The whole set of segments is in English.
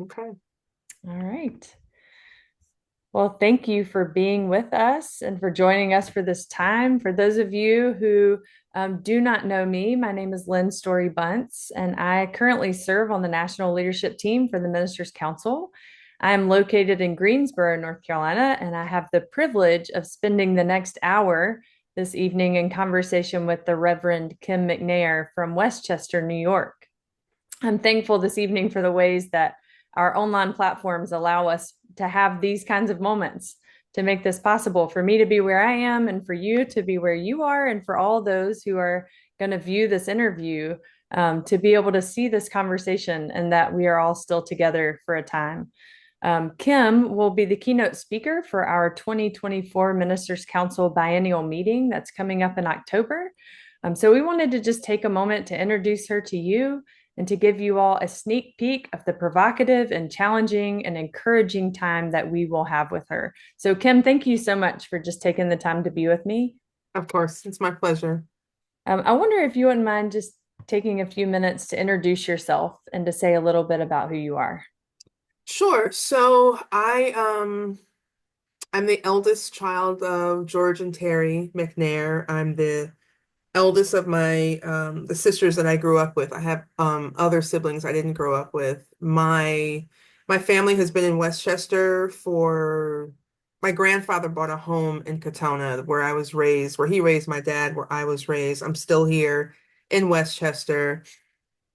Okay. All right. Well, thank you for being with us and for joining us for this time. For those of you who do not know me, my name is Lin Story-Bunce, and I currently serve on the national leadership team for the Ministers Council. I am located in Greensboro, North Carolina, and I have the privilege of spending the next hour this evening in conversation with the Reverend Kym McNair from Westchester, New York. I'm thankful this evening for the ways that our online platforms allow us to have these kinds of moments to make this possible for me to be where I am and for you to be where you are, and for all those who are going to view this interview to be able to see this conversation and that we are all still together for a time. Kym will be the keynote speaker for our 2024 Ministers Council biennial meeting that's coming up in October. So we wanted to just take a moment to introduce her to you and to give you all a sneak peek of the provocative and challenging and encouraging time that we will have with her. So, Kym, thank you so much for just taking the time to be with me. Of course, it's my pleasure. I wonder if you wouldn't mind just taking a few minutes to introduce yourself and to say a little bit about who you are. Sure. So I'm the eldest child of George and Terry McNair. I'm the eldest of my the sisters that I grew up with. I have other siblings I didn't grow up with. My family has been in Westchester for my grandfather bought a home in Katona where I was raised, where he raised my dad, where I was raised. I'm still here in Westchester.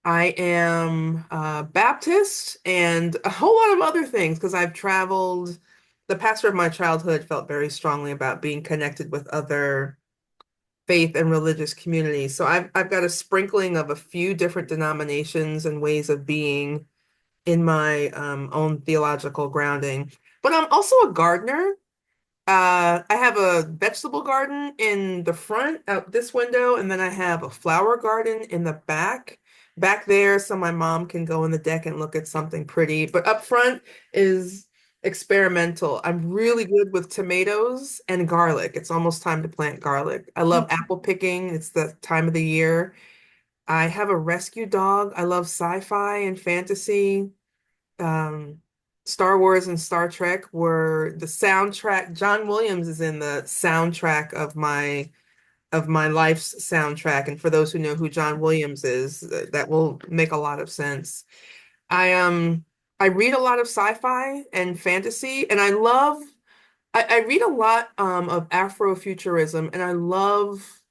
I am Baptist and a whole lot of other things because I've traveled. The pastor of my childhood felt very strongly about being connected with other faith and religious communities. So I've got a sprinkling of a few different denominations and ways of being in my own theological grounding. But I'm also a gardener. I have a vegetable garden in the front out this window, and then I have a flower garden in the back. Back there, so my mom can go on the deck and look at something pretty. But up front is experimental. I'm really good with tomatoes and garlic. It's almost time to plant garlic. I love apple picking. It's the time of the year. I have a rescue dog. I love sci-fi and fantasy. um Star Wars and Star Trek were the soundtrack. John Williams is in the soundtrack of my life's soundtrack. And for those who know who John Williams is, that will make a lot of sense. I I read a lot of sci-fi and fantasy, and I read a lot of Afrofuturism, and I love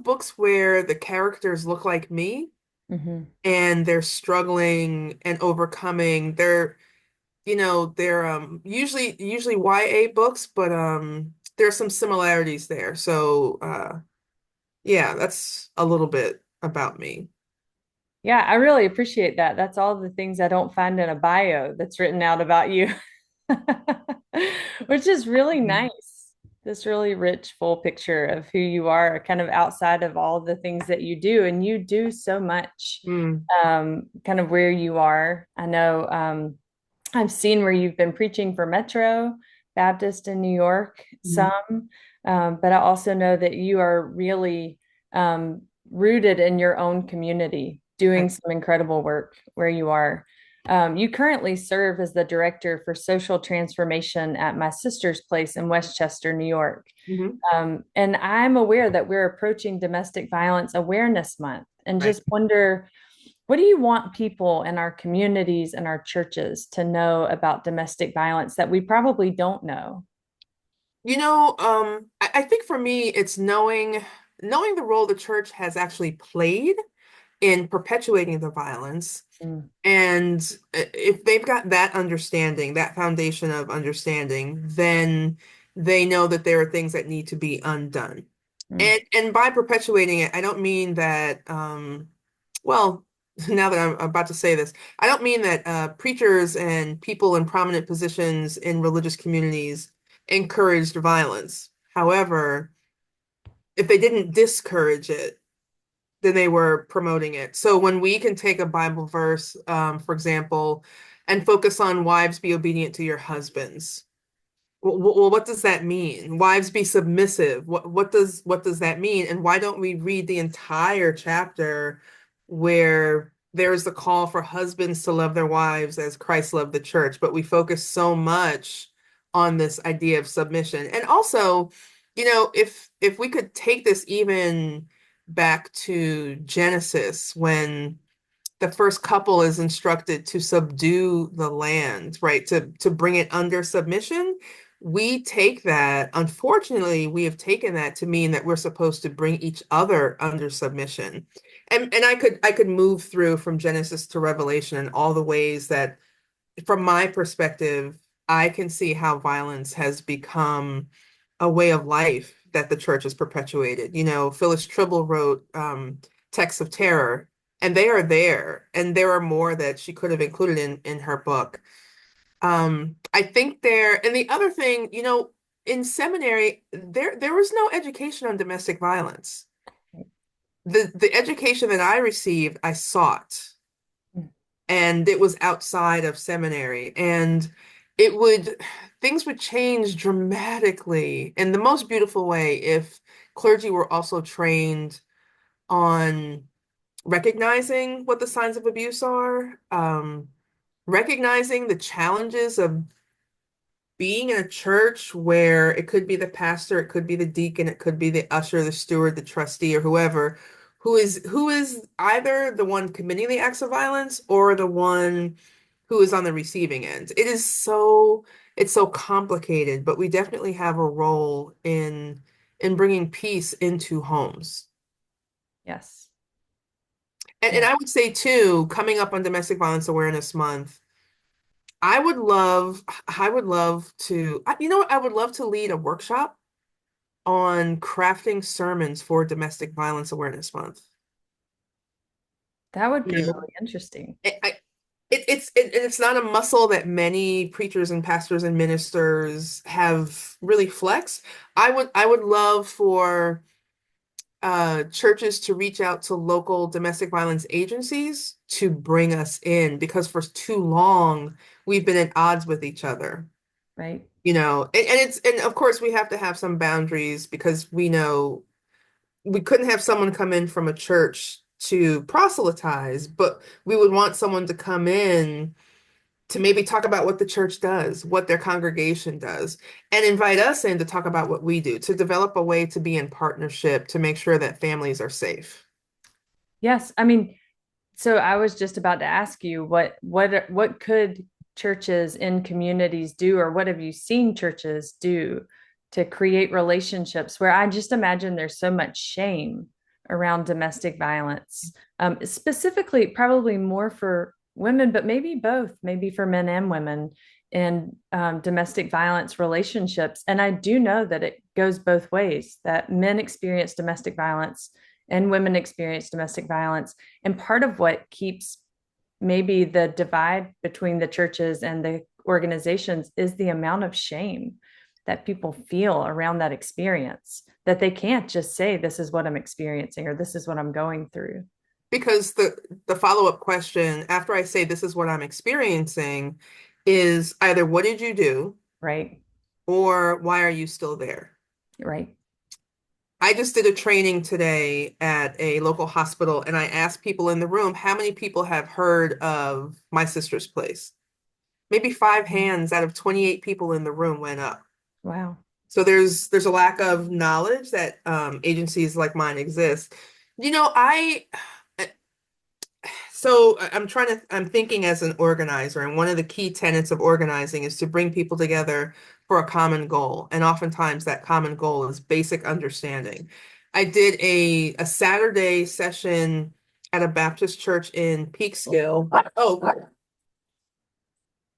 books where the characters look like me Mhm. and they're struggling and overcoming. They're usually YA books, but there's some similarities there. So yeah, that's a little bit about me. Yeah, I really appreciate that. That's all the things I don't find in a bio that's written out about you, which is really Mhm. nice. This really rich, full picture of who you are, kind of outside of all the things that you do. And you do so much, Mm, kind of where you are. I know I've seen where you've been preaching for Metro Baptist in New York, mhm. some, but I also know that you are really rooted in your own community, doing Right. some incredible work where you are. You currently serve as the director for social transformation at my sister's place in Westchester, New York. Mhm. And I'm aware that we're approaching Domestic Violence Awareness Month and Right. just wonder, what do you want people in our communities and our churches to know about domestic violence that we probably don't know? I think for me, it's knowing the role the church has actually played in perpetuating the violence. Mm, And if they've got that understanding, that foundation of understanding, then they know that there are things that need to be undone. mm, And by perpetuating it, I don't mean that, well, now that I'm about to say this, I don't mean that preachers and people in prominent positions in religious communities encouraged violence. However, if they didn't discourage it, then they were promoting it. So when we can take a Bible verse, for example, and focus on wives be obedient to your husbands. Well, what does that mean? Wives be submissive. What does that mean? And why don't we read the entire chapter where there's the call for husbands to love their wives as Christ loved the church, but we focus so much on this idea of submission. And also, if we could take this even back to Genesis, when the first couple is instructed to subdue the land, right? To bring it under submission. We take that, unfortunately, we have taken that to mean that we're supposed to bring each other under submission. And I could move through from Genesis to Revelation and all the ways that, from my perspective, I can see how violence has become a way of life that the church has perpetuated. Phyllis Tribble wrote Texts of Terror, and they are there, and there are more that she could have included in her book. I think there, and the other thing, in seminary, there was no education on domestic violence. The education that I received, I sought, and it was outside of seminary, and it would things would change dramatically in the most beautiful way if clergy were also trained on recognizing what the signs of abuse are, recognizing the challenges of being in a church where it could be the pastor, it could be the deacon, it could be the usher, the steward, the trustee, or whoever, who is either the one committing the acts of violence or the one who is on the receiving end. It's so complicated, but we definitely have a role in bringing peace into homes. Yes. And Yeah. I would say too, coming up on Domestic Violence Awareness Month, I would love to, I would love to lead a workshop on crafting sermons for Domestic Violence Awareness Month. That would You be know, really interesting. it's not a muscle that many preachers and pastors and ministers have really flexed. I would love for churches to reach out to local domestic violence agencies to bring us in, because for too long we've been at odds with each other. Right. And of course we have to have some boundaries, because we know we couldn't have someone come in from a church to proselytize, but we would want someone to come in to maybe talk about what the church does, what their congregation does, and invite us in to talk about what we do, to develop a way to be in partnership to make sure that families are safe. Yes. I mean, so I was just about to ask you what could churches in communities do, or what have you seen churches do to create relationships where I just imagine there's so much shame around domestic violence, specifically probably more for women, but maybe both, maybe for men and women in domestic violence relationships. And I do know that it goes both ways, that men experience domestic violence and women experience domestic violence. And part of what keeps maybe the divide between the churches and the organizations is the amount of shame that people feel around that experience, that they can't just say, this is what I'm experiencing, or this is what I'm going through. Because the follow-up question after I say this is what I'm experiencing is either what did you do, Right. or why are you still there? Right. I just did a training today at a local hospital, and I asked people in the room, how many people have heard of My Sister's Place? Maybe five hands out of 28 people in the room went up. Wow. So there's a lack of knowledge that agencies like mine exist. You know, I so I'm thinking as an organizer, and one of the key tenets of organizing is to bring people together for a common goal. And oftentimes that common goal is basic understanding. I did a Saturday session at a Baptist church in Peekskill. Oh,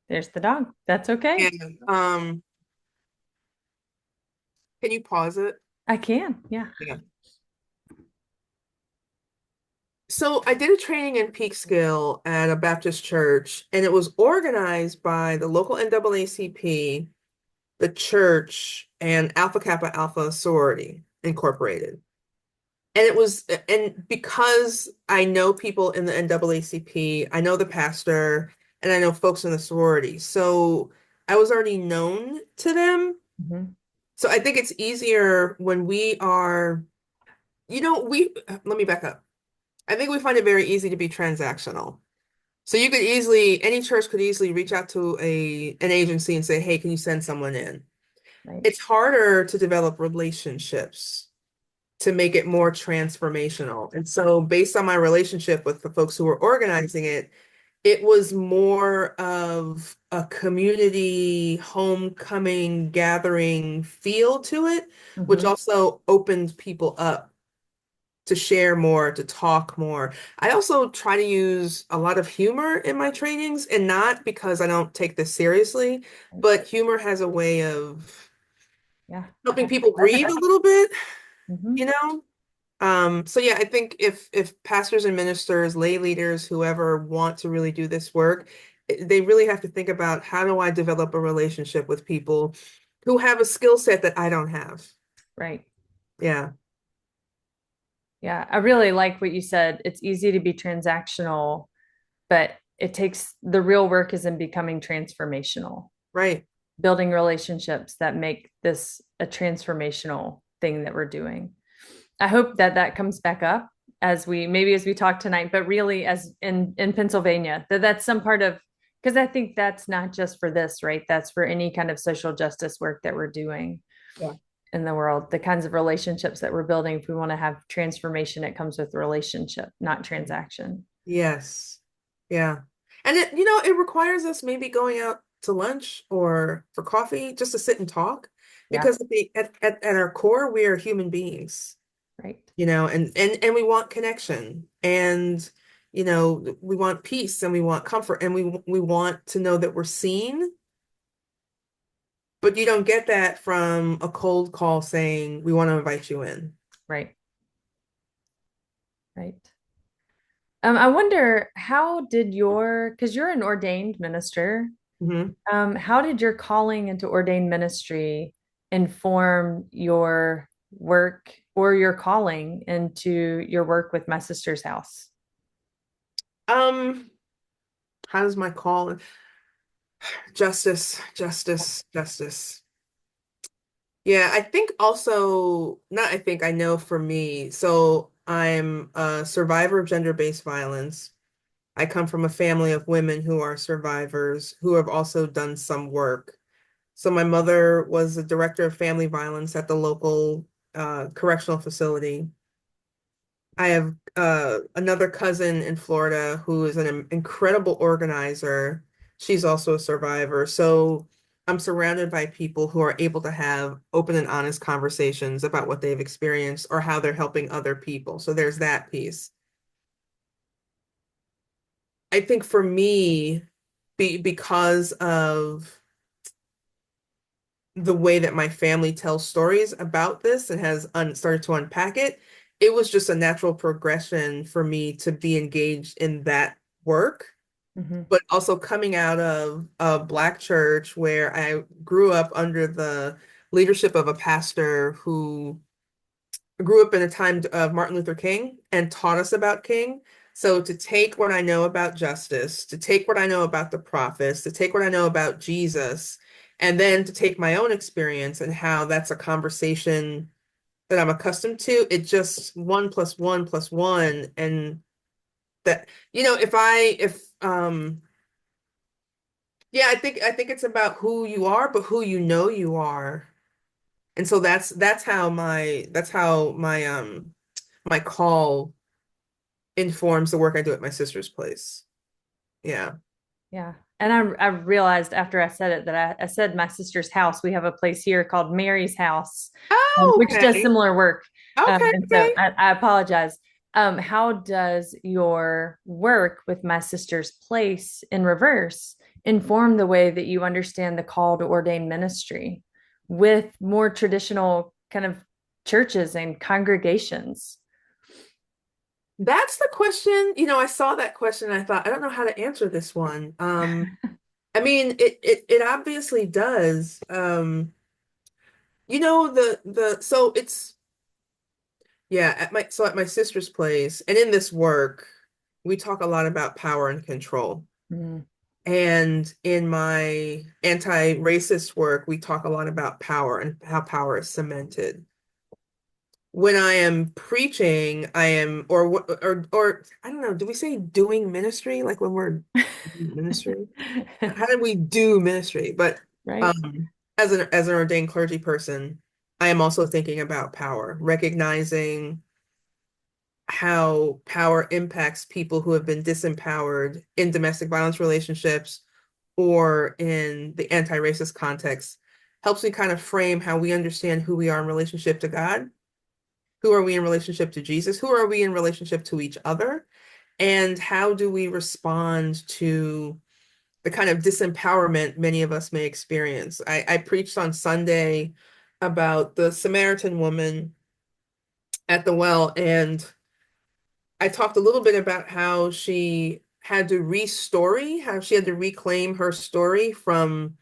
There's the dog. That's okay. and can you pause it? I can. Yeah. Yeah. So I did a training in Peekskill at a Baptist church, and it was organized by the local NAACP, the church, and Alpha Kappa Alpha Sorority Incorporated. And because I know people in the NAACP, I know the pastor, and I know folks in the sorority. So I was already known to them. Mhm. So I think it's easier when we are, let me back up. I think we find it very easy to be transactional. So you could easily, any church could easily reach out to an agency and say, "Hey, can you send someone in?" Right. It's harder to develop relationships to make it more transformational. And so based on my relationship with the folks who were organizing it, it was more of a community homecoming gathering feel to it, which Hmm. also opened people up to share more, to talk more. I also try to use a lot of humor in my trainings, and not because I don't take this seriously, but humor has a way of Yeah, helping that's people breathe a resonant. little bit, you Hmm. know? So yeah, I think if pastors and ministers, lay leaders, whoever want to really do this work, they really have to think about, how do I develop a relationship with people who have a skill set that I don't have? Right. Yeah, Yeah, I really like what you said. It's easy to be transactional, but it takes the real work is in becoming transformational, right. building relationships that make this a transformational thing that we're doing. I hope that that comes back up as we maybe as we talk tonight, but really as in Pennsylvania, that that's some part of because I think that's not just for this, right? That's for any kind of social justice work that we're doing Yeah. in the world, the kinds of relationships that we're building. If we want to have transformation, it comes with relationship, not transaction. Yes. Yeah. And it requires us maybe going out to lunch or for coffee just to sit and talk, Yeah, because at our core, we are human beings, right, and we want connection, and we want peace, and we want comfort, and we want to know that we're seen, but you don't get that from a cold call saying we want to invite you in. right, right. I wonder how did your, because you're an ordained minister, Hmm. how did your calling into ordained ministry inform your work or your calling into your work with My Sister's House? Um, how does my call? Justice, justice, justice. Yeah, I think also, not I think, I know for me. So I'm a survivor of gender-based violence. I come from a family of women who are survivors who have also done some work. So my mother was the director of family violence at the local correctional facility. I have another cousin in Florida who is an incredible organizer. She's also a survivor. So I'm surrounded by people who are able to have open and honest conversations about what they've experienced or how they're helping other people. So there's that piece. I think for me, because of the way that my family tells stories about this and has started to unpack it, it was just a natural progression for me to be engaged in that work. Hmm. But also coming out of a Black church where I grew up under the leadership of a pastor who grew up in a time of Martin Luther King and taught us about King. So to take what I know about justice, to take what I know about the prophets, to take what I know about Jesus, and then to take my own experience and how that's a conversation that I'm accustomed to, it just one plus one plus one. And that, if yeah, I think it's about who you are, but who you are. And so that's how my my call informs the work I do at my sister's place. Yeah. Yeah. And I realized after I said it that I said My Sister's House. We have a place here called Mary's House, Oh, which does okay. similar work. Okay, And so okay. I apologize. How does your work with My Sister's Place in reverse inform the way that you understand the call to ordain ministry with more traditional kind of churches and congregations? That's the question. I saw that question and I thought, I don't know how to answer this one. I mean, it obviously does. So it's yeah, at my sister's place and in this work, we talk a lot about power and control. Mm, And in my anti-racist work, we talk a lot about power and how power is cemented. when I am preaching, I am, or I don't know, do we say doing ministry? Like when we're doing ministry? How do we do ministry? But Right? um, as an ordained clergy person, I am also thinking about power, recognizing how power impacts people who have been disempowered in domestic violence relationships or in the anti-racist context, helps me kind of frame how we understand who we are in relationship to God, who are we in relationship to Jesus, who are we in relationship to each other, and how do we respond to the kind of disempowerment many of us may experience. I preached on Sunday about the Samaritan woman at the well, and I talked a little bit about how she had to restory, how she had to reclaim her story from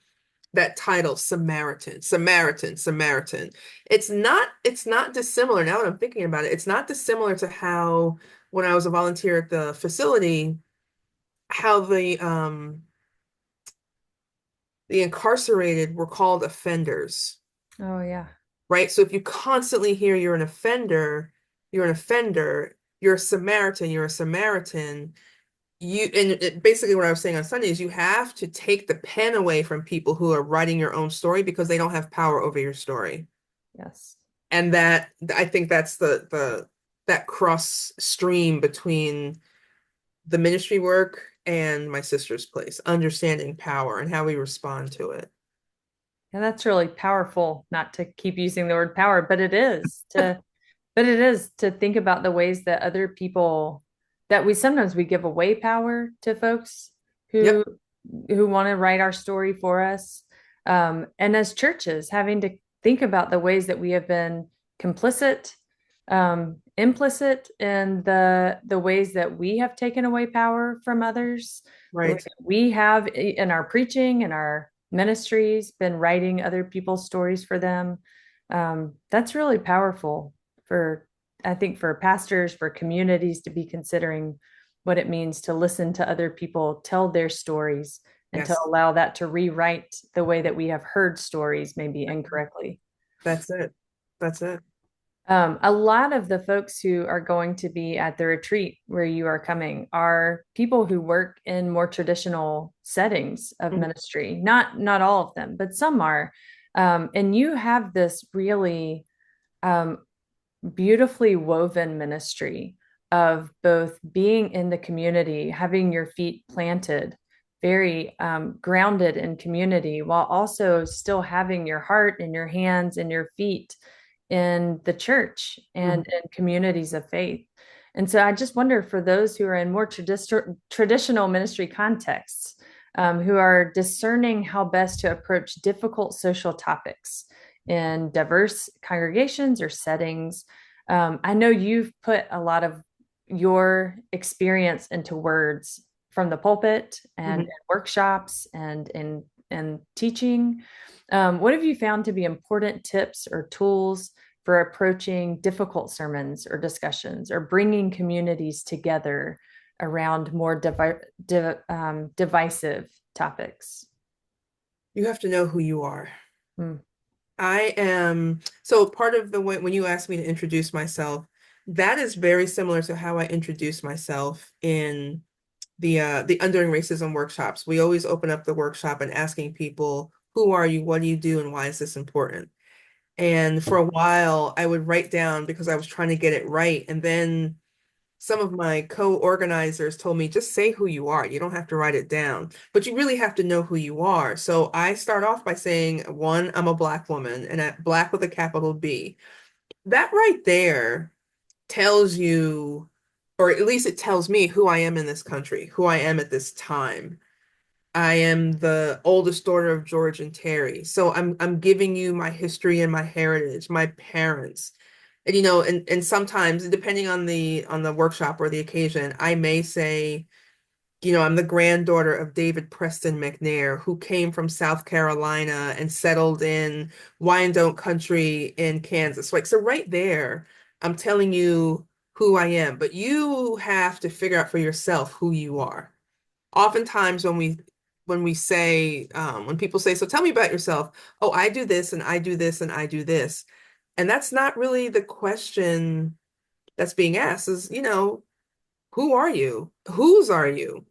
that title, Samaritan, Samaritan, Samaritan. It's not dissimilar now that I'm thinking about it. It's not dissimilar to how when I was a volunteer at the facility, how the incarcerated were called offenders, Oh, yeah. right? So if you constantly hear you're an offender, you're an offender, you're a Samaritan, you're a Samaritan, basically what I was saying on Sunday is you have to take the pen away from people who are writing your own story because they don't have power over your story. Yes. And that I think that's the that cross stream between the ministry work and my sister's place, understanding power and how we respond to it. And that's really powerful, not to keep using the word power, but it is to think about the ways that other people that we sometimes we give away power to folks who Yep, who want to write our story for us. And as churches, having to think about the ways that we have been complicit, implicit in the ways that we have taken away power from others, the way right. that we have in our preaching and our ministries been writing other people's stories for them. That's really powerful for, I think, for pastors, for communities to be considering what it means to listen to other people tell their stories and to Yes, allow that to rewrite the way that we have heard stories, maybe incorrectly. that's it. That's it. A lot of the folks who are going to be at the retreat where you are coming are people who work in more traditional settings of Mhm, ministry. Not all of them, but some are. And you have this really um, beautifully woven ministry of both being in the community, having your feet planted, very grounded in community, while also still having your heart and your hands and your feet in the church mhm. and in communities of faith. And so I just wonder for those who are in more traditional ministry contexts, who are discerning how best to approach difficult social topics in diverse congregations or settings. I know you've put a lot of your experience into words from the pulpit and Mhm. in workshops and in teaching. What have you found to be important tips or tools for approaching difficult sermons or discussions or bringing communities together around more divisive topics? You have to know who you are. Mm, I am, so part of the way when you asked me to introduce myself, that is very similar to how I introduce myself in the Undoing Racism workshops. We always open up the workshop and asking people, who are you, what do you do, and why is this important? And for a while, I would write down because I was trying to get it right. And then some of my co-organizers told me, just say who you are. You don't have to write it down, but you really have to know who you are. So I start off by saying, one, I'm a Black woman, and Black with a capital B. That right there tells you, or at least it tells me who I am in this country, who I am at this time. I am the oldest daughter of George and Terry. So I'm giving you my history and my heritage, my parents. And and sometimes depending on the workshop or the occasion, I may say, I'm the granddaughter of David Preston McNair, who came from South Carolina and settled in Wyandotte Country in Kansas. Like, so right there, I'm telling you who I am, but you have to figure out for yourself who you are. Oftentimes when we say when people say, so tell me about yourself, oh, I do this and I do this and I do this. And that's not really the question that's being asked is, who are you? Whose are you?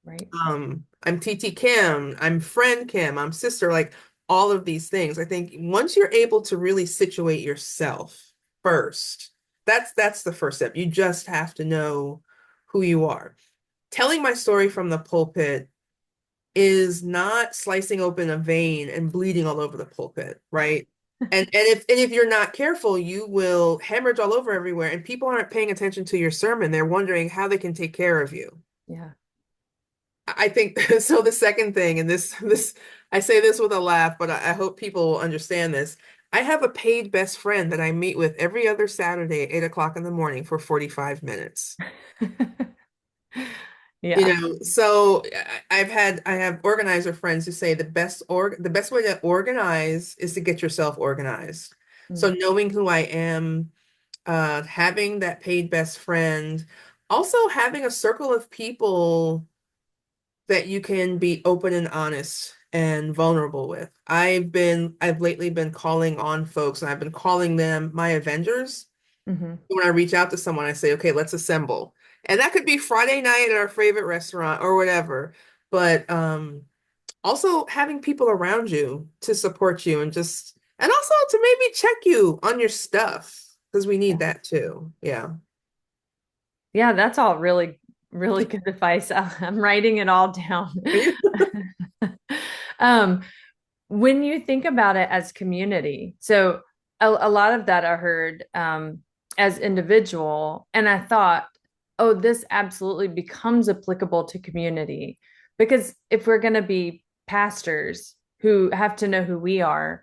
Right. I'm TT Kim, I'm friend Kim, I'm sister, like all of these things. I think once you're able to really situate yourself first, that's the first step. You just have to know who you are. Telling my story from the pulpit is not slicing open a vein and bleeding all over the pulpit, right? And if you're not careful, you will hemorrhage all over everywhere, and people aren't paying attention to your sermon. They're wondering how they can take care of you. Yeah. I think so. The second thing, and this I say this with a laugh, but I hope people will understand this. I have a paid best friend that I meet with every other Saturday at 8 o'clock in the morning for 45 minutes. Yeah. So I have organizer friends who say the best way to organize is to get yourself organized. So Mm. knowing who I am, having that paid best friend, also having a circle of people that you can be open and honest and vulnerable with. I've lately been calling on folks and I've been calling them my Avengers. Hmm. When I reach out to someone, I say, okay, let's assemble. And that could be Friday night at our favorite restaurant or whatever. But also having people around you to support you and also to maybe check you on your stuff because we need Yeah. that too. Yeah. Yeah, that's all really, really good advice. I'm writing it all down. Um, when you think about it as community, so a lot of that I heard as individual, and I thought, oh, this absolutely becomes applicable to community because if we're going to be pastors who have to know who we are,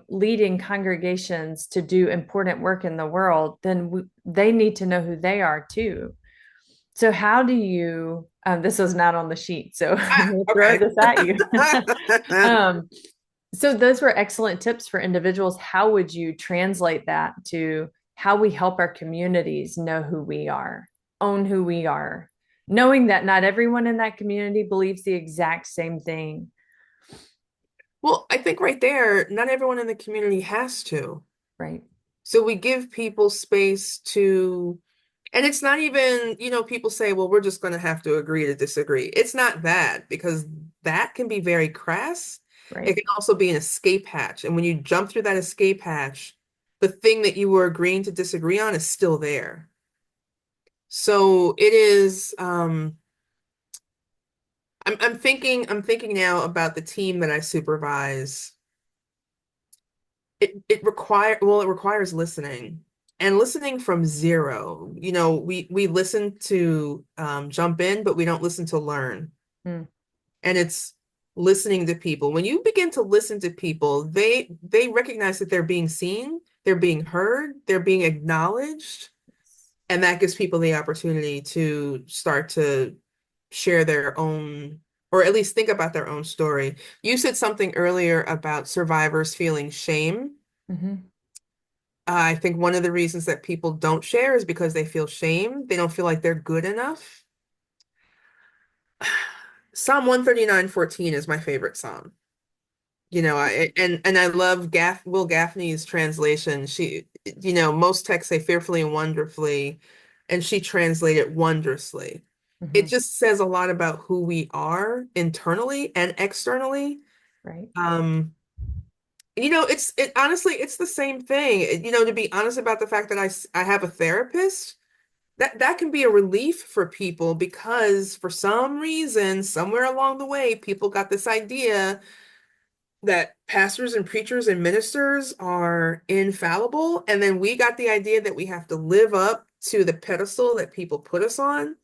leading congregations to do important work in the world, then they need to know who they are too. So how do you, this was not on the sheet, so I'm Ah, going to throw okay. this at you. um, so those were excellent tips for individuals. How would you translate that to how we help our communities know who we are, own who we are, knowing that not everyone in that community believes the exact same thing, Well, I think right there, not everyone in the community has to. right? So we give people space to, and it's not even, people say, well, we're just going to have to agree to disagree. It's not that because that can be very crass. It Right. can also be an escape hatch. And when you jump through that escape hatch, the thing that you were agreeing to disagree on is still there. So it is, I'm thinking now about the team that I supervise. It requires listening and listening from zero. We listen to jump in, but we don't listen to learn. Mm. And it's listening to people. When you begin to listen to people, they recognize that they're being seen, they're being heard, they're being acknowledged, and that gives people the opportunity to start to share their own, or at least think about their own story. You said something earlier about survivors feeling shame. Hmm. I think one of the reasons that people don't share is because they feel shame. They don't feel like they're good enough. Psalm 139:14 is my favorite psalm. And I love Will Gaffney's translation. Most texts say fearfully and wonderfully, and she translated wondrously. Hmm. It just says a lot about who we are internally and externally. Right. Um, honestly, it's the same thing. To be honest about the fact that I have a therapist, that can be a relief for people because for some reason, somewhere along the way, people got this idea that pastors and preachers and ministers are infallible, and then we got the idea that we have to live up to the pedestal that people put us on.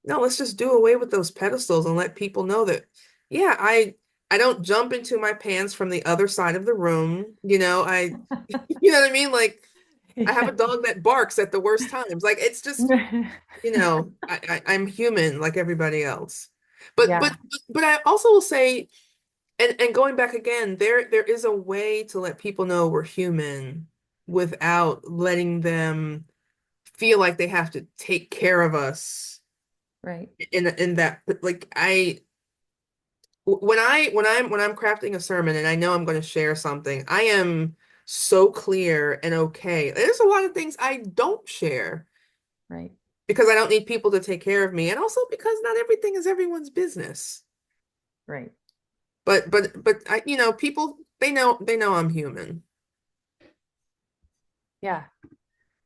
No, let's just do away with those pedestals and let people know that, yeah, I don't jump into my pants from the other side of the room. You know what I mean? Like I have a Yeah. dog that barks at the worst times. Like it's just, I'm human like everybody else. But but Yeah. but I also will say, and going back again, there is a way to let people know we're human without letting them feel like they have to take care of us Right. in that. But like when I'm crafting a sermon and I know I'm going to share something, I am so clear and okay. There's a lot of things I don't share Right. because I don't need people to take care of me, and also because not everything is everyone's business. Right. But people they know I'm human. Yeah.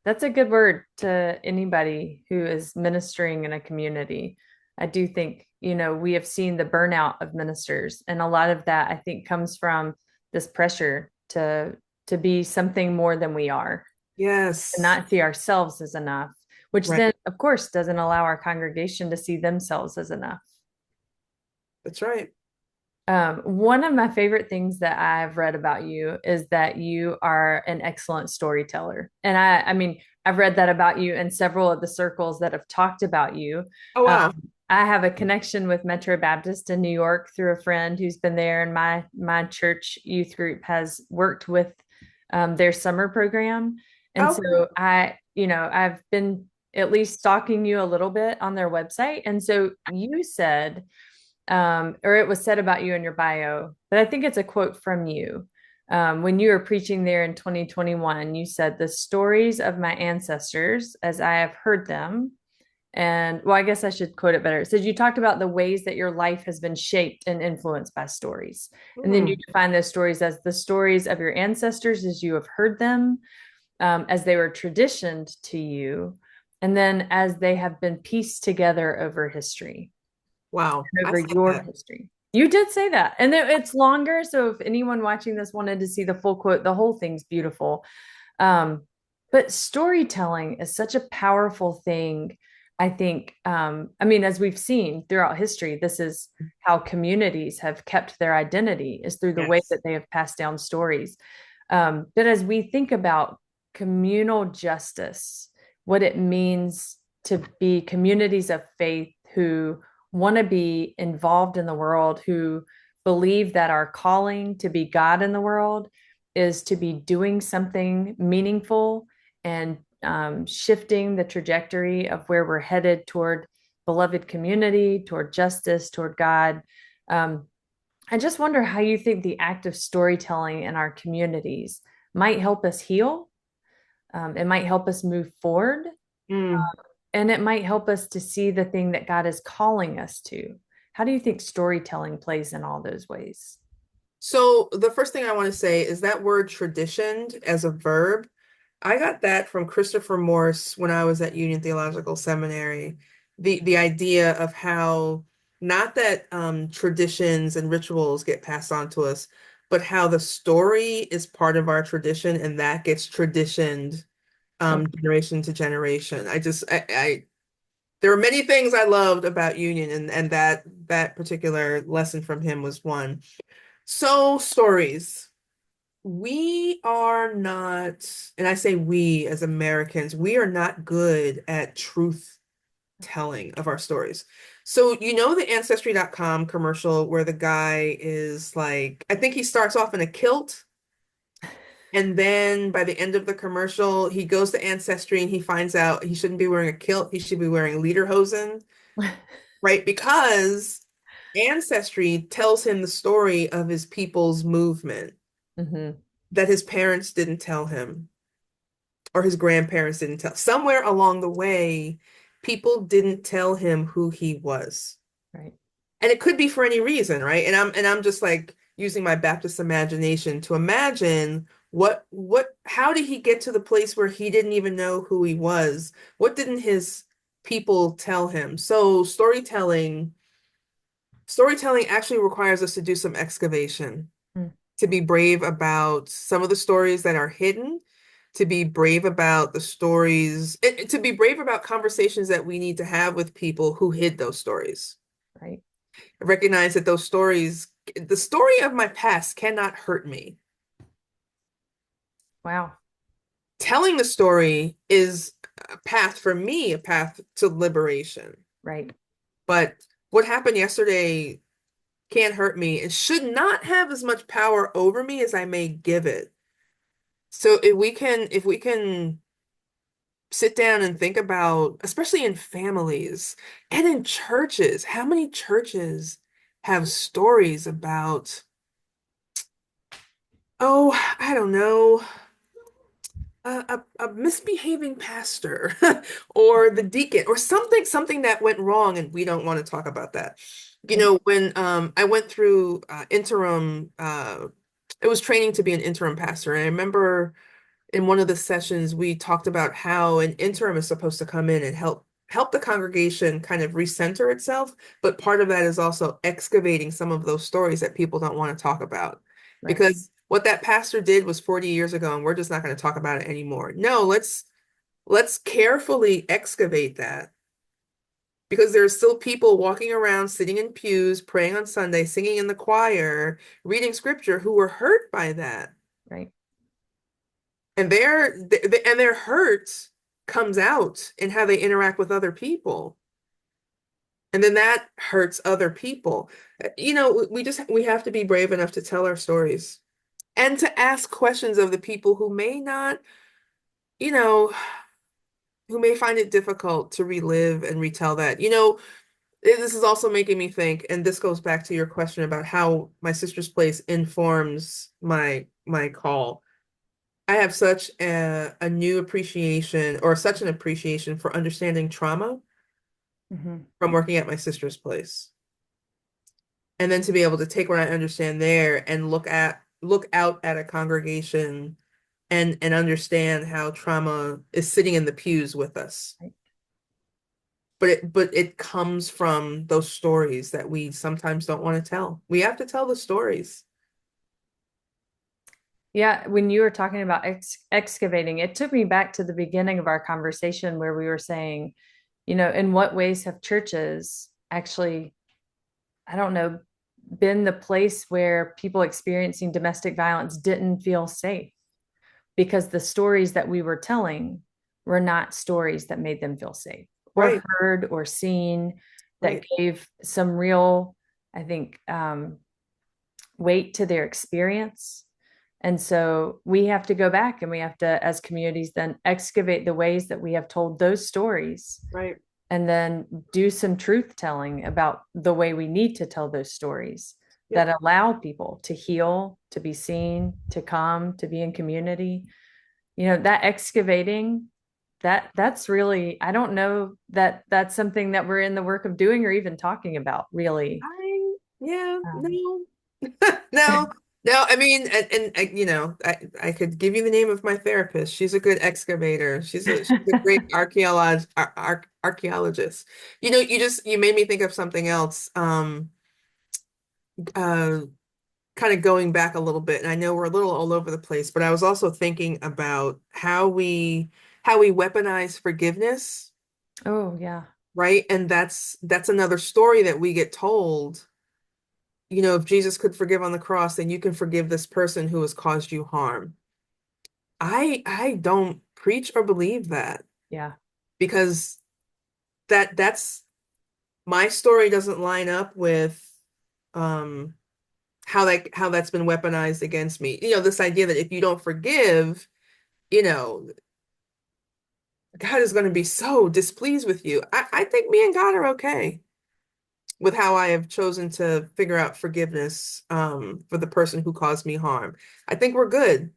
That's a good word to anybody who is ministering in a community. I do think, we have seen the burnout of ministers, and a lot of that I think comes from this pressure to be something more than we are, and Yes, not see ourselves as enough, which right. then, of course, doesn't allow our congregation to see themselves as enough. That's right. One of my favorite things that I've read about you is that you are an excellent storyteller. And I mean, I've read that about you in several of the circles that have talked about you. Oh Um, wow. I have a connection with Metro Baptist in New York through a friend who's been there, and my church youth group has worked with their summer program. And Okay. so I've been at least stalking you a little bit on their website. And so you said, or it was said about you in your bio, but I think it's a quote from you. When you were preaching there in 2021, you said, "The stories of my ancestors, as I have heard them." And well, I guess I should quote it better. It says, "You talked about the ways that your life has been shaped and influenced by stories." And then you Hmm. define those stories as the stories of your ancestors as you have heard them, as they were traditioned to you, and then as they have been pieced together over history, Wow. I over said your that. history. You did say that. And it's longer. So if anyone watching this wanted to see the full quote, the whole thing's beautiful. Um, but storytelling is such a powerful thing. I think, I mean, as we've seen throughout history, this is how communities have kept their identity, is through the way Yes. that they have passed down stories. But as we think about communal justice, what it means to be communities of faith who want to be involved in the world, who believe that our calling to be God in the world is to be doing something meaningful and shifting the trajectory of where we're headed toward beloved community, toward justice, toward God. Um, I just wonder how you think the act of storytelling in our communities might help us heal. It might help us move forward, Mm. and it might help us to see the thing that God is calling us to. How do you think storytelling plays in all those ways? So the first thing I want to say is that word traditioned as a verb. I got that from Christopher Morse when I was at Union Theological Seminary. The idea of how not that traditions and rituals get passed on to us, but how the story is part of our tradition and that gets traditioned Okay. generation to generation. I there were many things I loved about Union, and that particular lesson from him was one. So stories. We are not, and I say we as Americans, we are not good at truth telling of our stories. So you know the Ancestry.com commercial where the guy is like, I think he starts off in a kilt, and then by the end of the commercial, he goes to Ancestry and he finds out he shouldn't be wearing a kilt, he should be wearing lederhosen, right? Because Ancestry tells him the story of his people's movement Hmm. that his parents didn't tell him or his grandparents didn't tell. Somewhere along the way, people didn't tell him who he was. Right. And it could be for any reason, right? And I'm just like using my Baptist imagination to imagine what how did he get to the place where he didn't even know who he was? What didn't his people tell him? So storytelling actually requires us to do some excavation, Mm. to be brave about some of the stories that are hidden, to be brave about the stories, to be brave about conversations that we need to have with people who hid those stories. Right. Recognize that those stories, the story of my past cannot hurt me. Wow. Telling the story is a path for me, a path to liberation. Right. But what happened yesterday can't hurt me and should not have as much power over me as I may give it. So if we can sit down and think about, especially in families and in churches, how many churches have stories about Oh, I don't know, a misbehaving pastor or the deacon or something that went wrong and we don't want to talk about that. You Right, know, when I went through interim it was training to be an interim pastor, and I remember in one of the sessions we talked about how an interim is supposed to come in and help the congregation kind of recenter itself, but part of that is also excavating some of those stories that people don't want to talk about. right, Because what that pastor did was 40 years ago and we're just not going to talk about it anymore. No, let's carefully excavate that because there are still people walking around sitting in pews, praying on Sunday, singing in the choir, reading scripture who were hurt by that. right. And their hurt comes out in how they interact with other people. And then that hurts other people. You know, we have to be brave enough to tell our stories and to ask questions of the people who may not, you know, who may find it difficult to relive and retell that. You know, this is also making me think, and this goes back to your question about how my sister's place informs my call. I have such a new appreciation or such an appreciation for understanding trauma Hmm. from working at my sister's place. And then to be able to take what I understand there and look out at a congregation and understand how trauma is sitting in the pews with us. Right. But it comes from those stories that we sometimes don't want to tell. We have to tell the stories. Yeah, when you were talking about excavating, it took me back to the beginning of our conversation where we were saying, in what ways have churches actually, I don't know, been the place where people experiencing domestic violence didn't feel safe because the stories that we were telling were not stories that made them feel safe or Right, heard or seen, that right, gave some real, I think, weight to their experience. And so we have to go back and we have to, as communities, then excavate the ways that we have told those stories right. and then do some truth telling about the way we need to tell those stories Yep. that allow people to heal, to be seen, to come, to be in community. That excavating, that's really, I don't know that that's something that we're in the work of doing or even talking about really. Yeah, Um, no. No, no, I mean, you know, I could give you the name of my therapist. She's a good excavator. She's a great archaeologist. You know, you made me think of something else. Uh, Kind of going back a little bit, and I know we're a little all over the place, but I was also thinking about how we weaponize forgiveness, oh, yeah, right? And that's another story that we get told. You know, if Jesus could forgive on the cross, then you can forgive this person who has caused you harm. I don't preach or believe that yeah, because that's my story doesn't line up with um how that's been weaponized against me. You know, this idea that if you don't forgive, you know, God is going to be so displeased with you. I think me and God are okay with how I have chosen to figure out forgiveness for the person who caused me harm. I think we're good.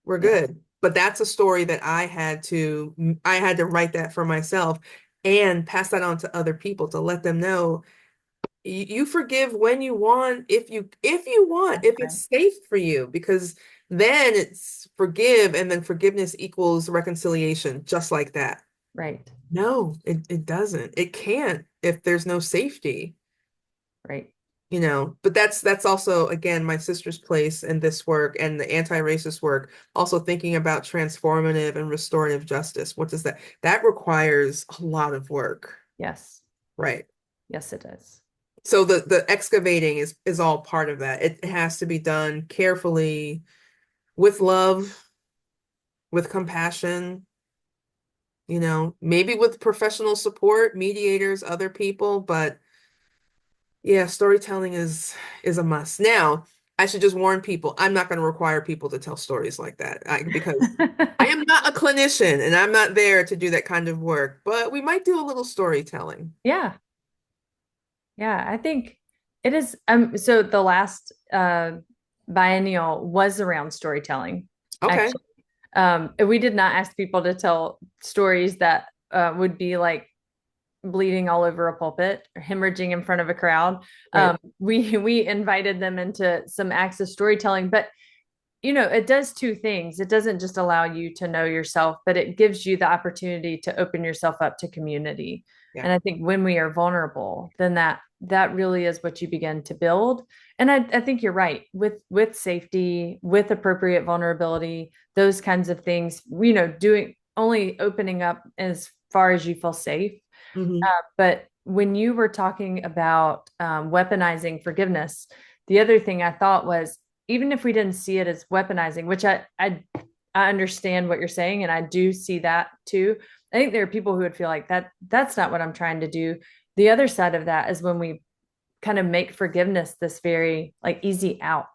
We're yeah, good. But that's a story that I had to write that for myself and pass that on to other people to let them know you forgive when you want, if you want, that's if right, it's safe for you, because then it's forgive and then forgiveness equals reconciliation, just like that. right, No, it doesn't. It can't if there's no safety. right. You know, but that's also again my sister's place in this work and the anti-racist work, also thinking about transformative and restorative justice. What does that requires a lot of work, Yes, right? yes, it is. So the excavating is all part of that. It has to be done carefully, with love, with compassion, you know, maybe with professional support, mediators, other people, but yeah, storytelling is a must. Now, I should just warn people, I'm not going to require people to tell stories like that because I am not a clinician and I'm not there to do that kind of work, but we might do a little storytelling. Yeah, yeah, I think it is. So the last biennial was around storytelling, Okay. actually. And we did not ask people to tell stories that would be like bleeding all over a pulpit or hemorrhaging in front of a crowd. Right. We invited them into some acts of storytelling, but it does two things. It doesn't just allow you to know yourself, but it gives you the opportunity to open yourself up to community. Yeah. And I think when we are vulnerable, then that really is what you begin to build. And I think you're right with safety, with appropriate vulnerability, those kinds of things, doing only opening up as far as you feel safe. Hmm. But when you were talking about weaponizing forgiveness, the other thing I thought was, even if we didn't see it as weaponizing, which I understand what you're saying, and I do see that too. I think there are people who would feel like that's not what I'm trying to do. The other side of that is when we kind of make forgiveness this very like easy out.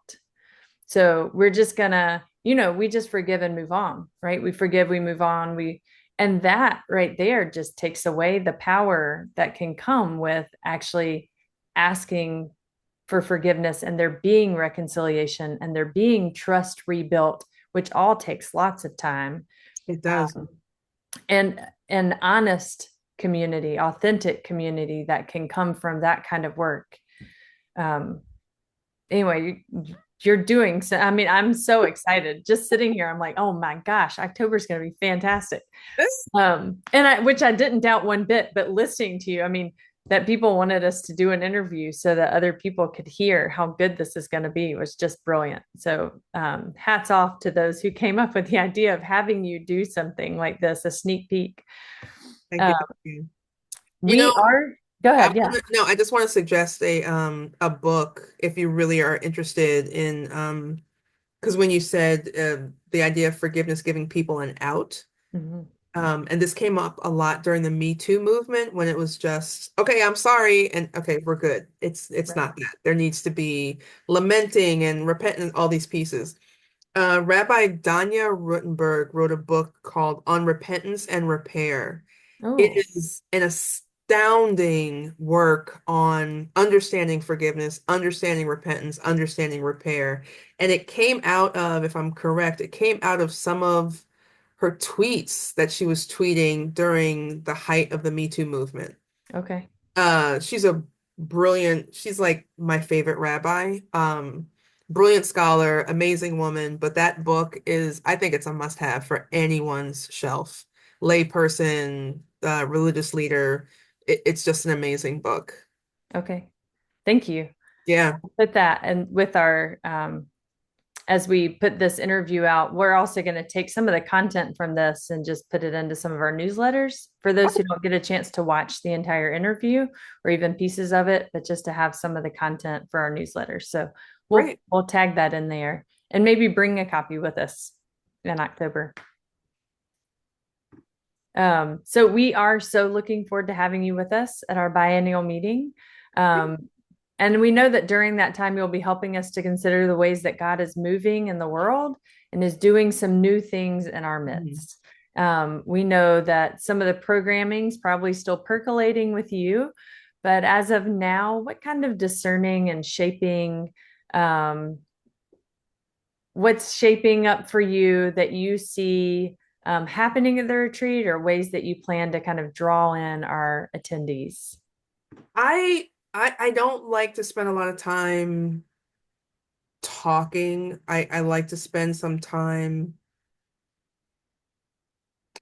So we're just gonna, we just forgive and move on, right? We forgive, we move on, and that right there just takes away the power that can come with actually asking for forgiveness and there being reconciliation and there being trust rebuilt, which all takes lots of time. It does. Um, and an honest community, authentic community that can come from that kind of work. Um, anyway, you're doing so. I mean, I'm so excited just sitting here. I'm like, oh my gosh, October's going to be fantastic. Which I didn't doubt one bit, but listening to you, I mean, that people wanted us to do an interview so that other people could hear how good this is going to be was just brilliant. So, hats off to those who came up with the idea of having you do something like this, a sneak peek. Thank Uh, you. Thank you. You know, we are, go ahead. Yeah. no, I just want to suggest a book if you really are interested in because when you said the idea of forgiveness giving people an out, Mhm. and this came up a lot during the Me Too movement when it was just, okay, I'm sorry, and okay, we're good. It's Right. not that. There needs to be lamenting and repentance, all these pieces. Rabbi Danya Rutenberg wrote a book called On Repentance and Repair. It Oh, is an astounding work on understanding forgiveness, understanding repentance, understanding repair. And it came out of, if I'm correct, it came out of some of her tweets that she was tweeting during the height of the Me Too movement. okay. She's a she's like my favorite rabbi. Brilliant scholar, amazing woman, but that book is, I think it's a must-have for anyone's shelf. Layperson, religious leader. It's just an amazing book. Okay. Thank you. Yeah, Put that and with our as we put this interview out, we're also going to take some of the content from this and just put it into some of our newsletters for those who don't get a chance to watch the entire interview or even pieces of it, but just to have some of the content for our newsletters. So we'll great. we'll tag that in there and maybe bring a copy with us in October. So we are so looking forward to having you with us at our biennial meeting. Um, and we know that during that time, you'll be helping us to consider the ways that God is moving in the world and is doing some new things in our Mhm. midst. We know that some of the programming is probably still percolating with you, but as of now, what kind of discerning and shaping, um, what's shaping up for you that you see happening at the retreat or ways that you plan to kind of draw in our attendees? I don't like to spend a lot of time talking. I like to spend some time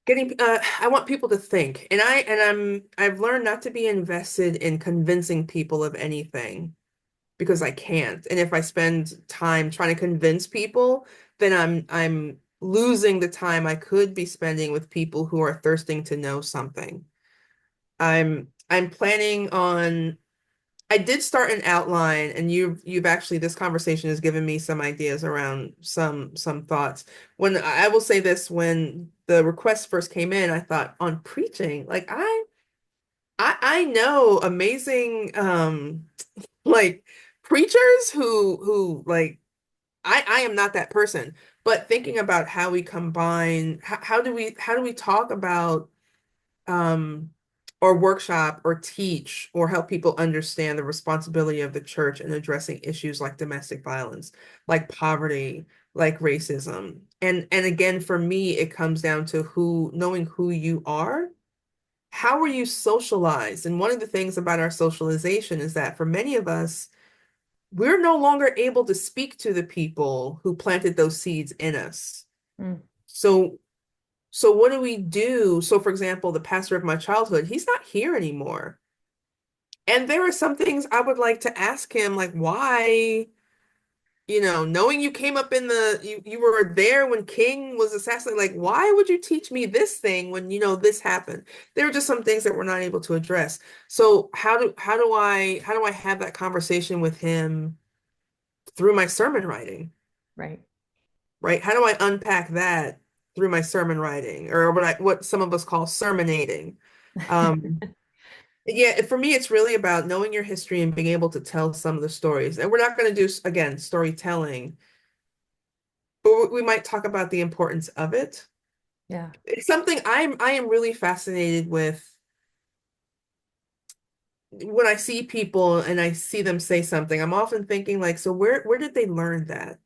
getting I want people to think. I've learned not to be invested in convincing people of anything because I can't. And if I spend time trying to convince people, then I'm losing the time I could be spending with people who are thirsting to know something. I'm planning on I did start an outline, and you've actually, this conversation has given me some ideas around some thoughts. When I will say this, when the request first came in, I thought on preaching, like I know amazing like preachers who like I am not that person, but thinking about how we combine how do we talk about um or workshop or teach or help people understand the responsibility of the church in addressing issues like domestic violence, like poverty, like racism. And again, for me, it comes down to knowing who you are. How were you socialized? And one of the things about our socialization is that for many of us, we're no longer able to speak to the people who planted those seeds in us. Mm, So so what do we do? So for example, the pastor of my childhood, he's not here anymore. And there are some things I would like to ask him, like why, knowing you came up in you were there when King was assassinated, like why would you teach me this thing when this happened? There are just some things that we're not able to address. So how do I have that conversation with him through my sermon writing, right. right? How do I unpack that through my sermon writing, or what some of us call sermonating? Um, Yeah, for me, it's really about knowing your history and being able to tell some of the stories. And we're not going to do, again, storytelling, but we might talk about the importance of it. Yeah. It's something I am really fascinated with when I see people and I see them say something. I'm often thinking like, so where did they learn that?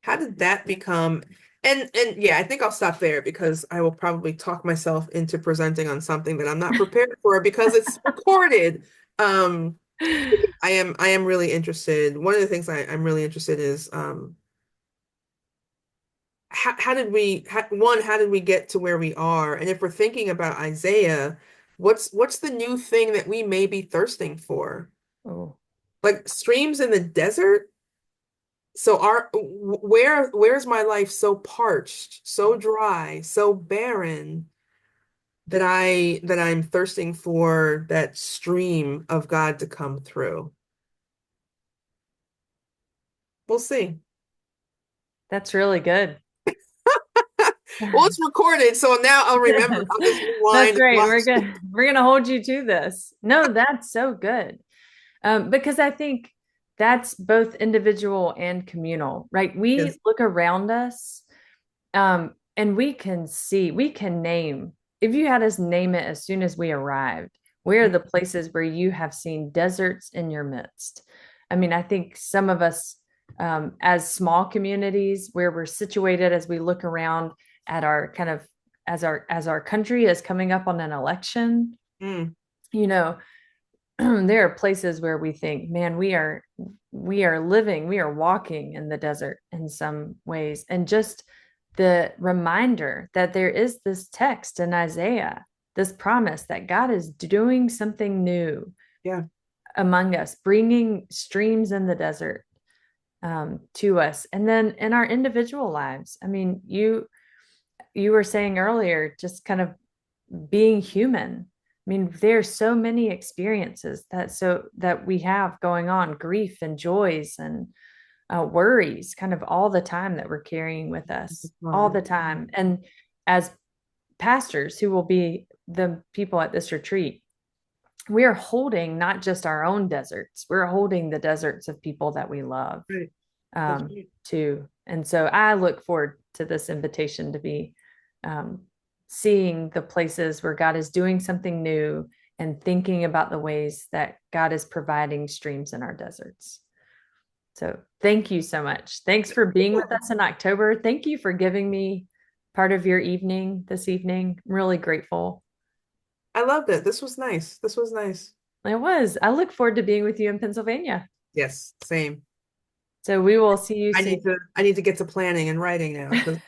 How did that become? And yeah, I think I'll stop there because I will probably talk myself into presenting on something that I'm not prepared for because it's recorded. Um, I am really interested. One of the things I'm really interested is how did how did we get to where we are? And if we're thinking about Isaiah, what's the new thing that we may be thirsting for? Oh, Like streams in the desert? So where's my life so parched, so dry, so barren that I'm thirsting for that stream of God to come through? We'll see. that's really good. Well, it's recorded, so now I'll remember. I'll just That's rewind and great. watch. We're gonna hold you to this. No, that's so good. Because I think that's both individual and communal, right? We Yes. look around us, and we can name, if you had us name it as soon as we arrived, where are the places where you have seen deserts in your midst? I mean, I think some of us, as small communities where we're situated, as we look around at our kind of, as our country is coming up on an election, Mm, you know, there are places where we think, man, we are walking in the desert in some ways. And just the reminder that there is this text in Isaiah, this promise that God is doing something new yeah. among us, bringing streams in the desert, to us. And then in our individual lives, I mean, you were saying earlier, just kind of being human. I mean, there's so many experiences that we have going on, grief and joys and worries, kind of all the time that we're carrying with us all the time. And as pastors who will be the people at this retreat, we are holding not just our own deserts, we're holding the deserts of people that we love, Right. That's right. too. And so I look forward to this invitation to be, um, seeing the places where God is doing something new and thinking about the ways that God is providing streams in our deserts. So thank you so much. Thanks for being with Yeah. us in October. Thank you for giving me part of your evening this evening. I'm really grateful. I loved it. This was nice. This was nice. It was. I look forward to being with you in Pennsylvania. Yes, same. So we will see you I soon. need to I need to get to planning and writing now because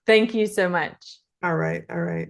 Thank you so much. all right, all right.